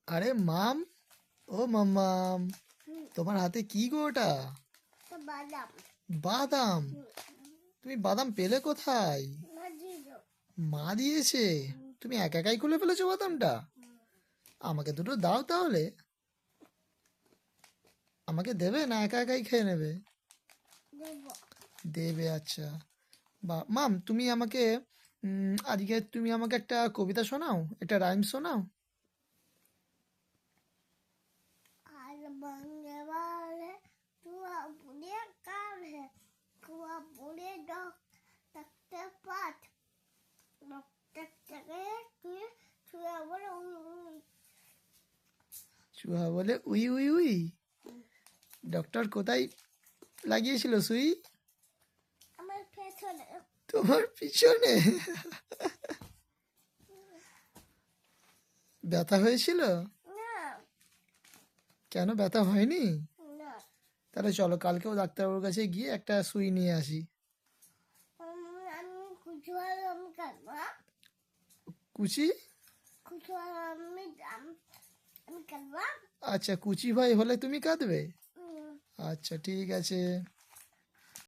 আরে মাম, ও মাম্মাম, তোমার হাতে কি গো ওটা? তো বাদাম বাদাম? তুমি বাদাম পেলে কোথায়? ভাজিল। মা দিয়েছে? তুমি একা একাই খুলে ফেলেছো বাদামটা? আমাকে দুটো দাও তাহলে। আমাকে দেবে না একা একাই খেয়ে নেবে? দেব। দেবে, আচ্ছা। বা মাম, তুমি আমাকে আজকে তুমি আমাকে একটা কবিতা শোনাও, একটা রাইম শোনাও। আর বন্ধে বলে তুয়া বুড়ে কার হে কুয়া বুড়ে ডাকতে পাঠ ডক্টর থেকে তুই তুয়া বলে চুহা বলে উই উই উই। ডক্টর কোথায় লাগিয়েছিল সুই? আমার পেছনে। তোমার পিছনে? ব্যথা হয়েছিল? না কেন, ব্যথা হয়নি? না তাহলে চলো কালকেও ডাক্তারবাবুর কাছে গিয়ে একটা সুই নিয়ে আসি। আমি কুচুয়ার আমি কাটবো। কুচি? কুচুয়ার আমি কাটবো। আচ্ছা, কুচি ভাই হলে তুমি কাঁদবে? আচ্ছা, ঠিক আছে।